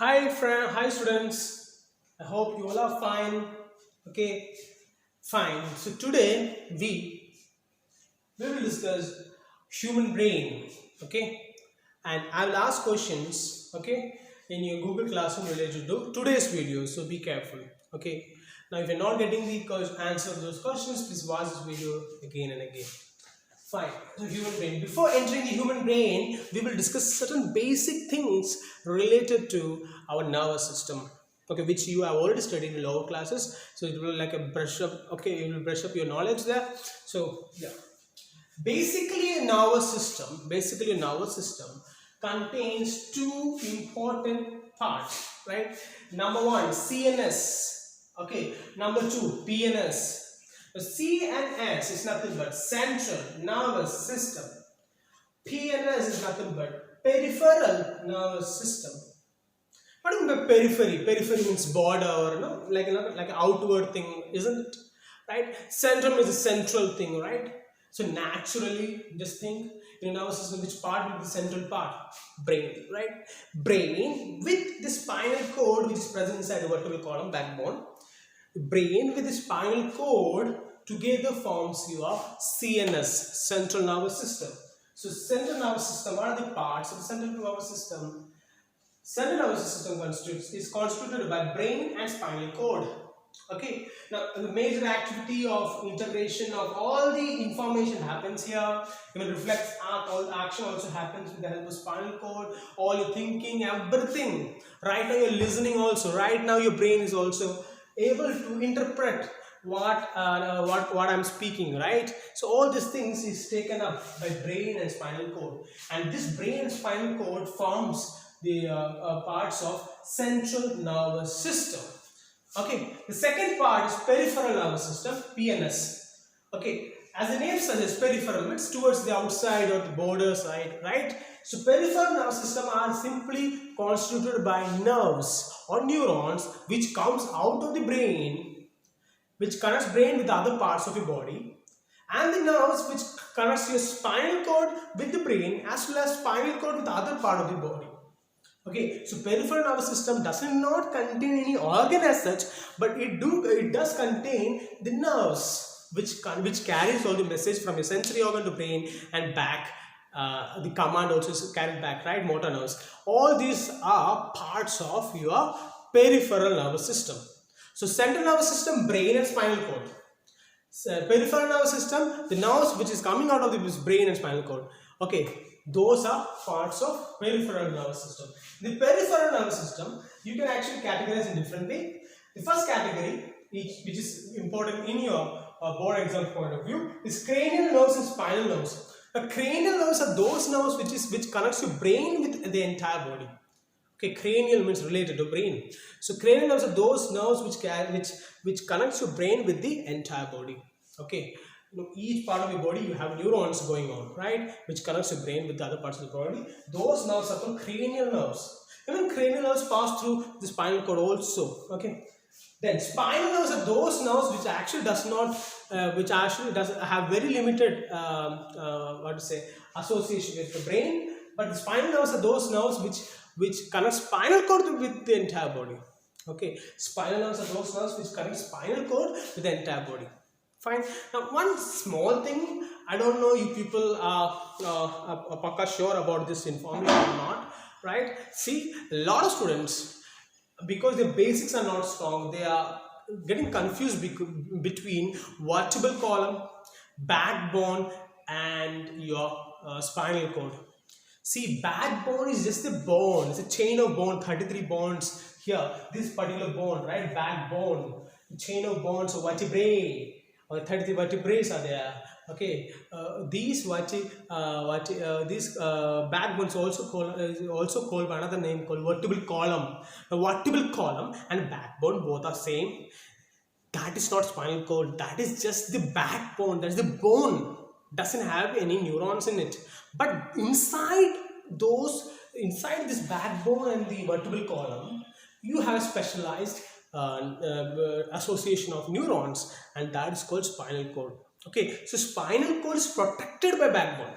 Hi students. I hope you all are fine. Okay, fine. So today we will discuss human brain. Okay, and I will ask questions. Okay, in your Google Classroom related to today's video. So be careful. Okay. Now, if you're not getting the answer to those questions, please watch this video again and again. Fine. So human brain. Before entering the human brain, we will discuss certain basic things related to our nervous system. Okay, which you have already studied in lower classes. So it will like a brush up. Okay, it will brush up your knowledge there. So yeah. Basically a nervous system contains two important parts, right? Number one, CNS. Okay. Number two, PNS. C and S is nothing but central nervous system. PNS is nothing but peripheral nervous system. What do you mean by periphery? Periphery means border or like an outward thing, isn't it? Right? Centrum is a central thing, right? So naturally, just think in a nervous system, which part is the central part? Brain, right? Brain with the spinal cord, which is present inside the vertebral column, backbone. Brain with the spinal cord together forms your CNS, central nervous system. So central nervous system, what are the parts of the central nervous system? Central nervous system is constituted by brain and spinal cord. Okay, now the major activity of integration of all the information happens here. Even reflex action also happens with the help of spinal cord. All your thinking, everything. Right now you're listening also. Right now your brain is also able to interpret what I'm speaking, right? So all these things is taken up by brain and spinal cord, and this brain and spinal cord forms the parts of central nervous system. Okay, the second part is peripheral nervous system, PNS. Okay, as the name suggests, peripheral means towards the outside or the border side, right? So peripheral nervous system are simply constituted by nerves or neurons which comes out of the brain, which connects brain with the other parts of your body, and the nerves which connects your spinal cord with the brain as well as spinal cord with the other part of the body. Okay, so peripheral nervous system does not contain any organ as such, but it does contain the nerves which carries all the message from your sensory organ to brain and back. The command also is carried back, right? Motor nerves. All these are parts of your peripheral nervous system. So central nervous system, brain and spinal cord. So peripheral nervous system, the nerves which is coming out of this brain and spinal cord. Okay, those are parts of peripheral nervous system. The peripheral nervous system, you can actually categorize in different way. The first category, which is important in your board exam point of view, is cranial nerves and spinal nerves. Cranial nerves are those nerves which connects your brain with the entire body. Okay, cranial means related to brain. So cranial nerves are those nerves which connects your brain with the entire body. Okay, each part of your body you have neurons going on, right, which connects your brain with the other parts of the body. Those nerves are called cranial nerves. Even cranial nerves pass through the spinal cord also. Okay, then spinal nerves are those nerves which actually does have very limited association with the brain, but the spinal nerves are those nerves which connect spinal cord with the entire body. Okay, spinal nerves are those nerves which connect spinal cord with the entire body. Fine. Now, one small thing, I don't know if people are pakka sure about this information or not, right? See, a lot of students, because their basics are not strong, they are getting confused between vertebral column, backbone, and your spinal cord. See, backbone is just a bone. It's a chain of bone, 33 bones here. This particular bone, right? Backbone, chain of bones, or vertebrae. 33 vertebrae are there. Okay, these backbones also called by another name called vertebral column. The vertebral column and backbone both are same. That is not spinal cord. That is just the backbone. That is the bone. Doesn't have any neurons in it. But inside this backbone and the vertebral column, you have specialized association of neurons, and that is called spinal cord. Okay, so spinal cord is protected by backbone.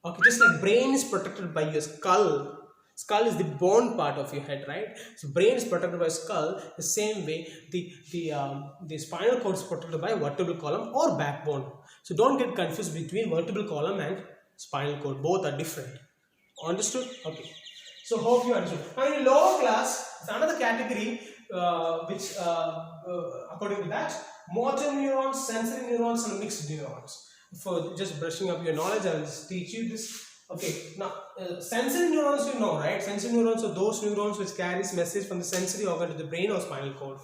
Okay, just like brain is protected by your skull, Skull is the bone part of your head, right? So brain is protected by skull. The same way, the spinal cord is protected by vertebral column or backbone. So don't get confused between vertebral column and spinal cord. Both are different. Understood? Okay. So hope you understood. Now in lower class, another category which according to that, motor neurons, sensory neurons, and mixed neurons. For just brushing up your knowledge, I will just teach you this. Okay. Now sensory neurons, you know, right? Sensory neurons are those neurons which carries message from the sensory organ to the brain or spinal cord.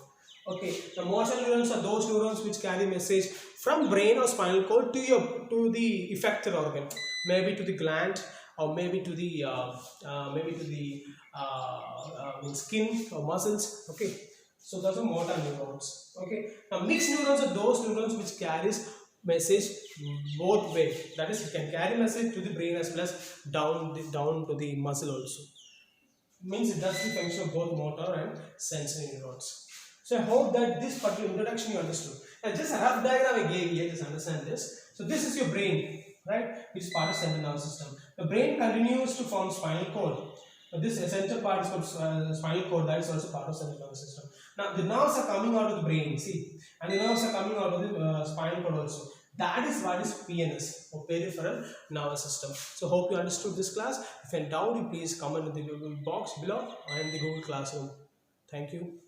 Okay, the motor neurons are those neurons which carry message from brain or spinal cord to the effector organ, maybe to the gland, or maybe to the skin or muscles. Okay, so those are motor neurons. Okay, now mixed neurons are those neurons which carries message both way. That is, it can carry message to the brain as well as down to the muscle also. Means it does the function of both motor and sensory neurons. So I hope that this particular introduction you understood. And just a rough diagram I gave you, just understand this. So this is your brain, right? Which is part of central nervous system. The brain continues to form spinal cord. Now this essential part is called spinal cord. That is also part of central nervous system. Now the nerves are coming out of the brain, see, and the nerves are coming out of the spinal cord also. That is what is PNS, or peripheral nervous system. So hope you understood this class. If in doubt, you please comment in the Google box below and the Google Classroom. Thank you.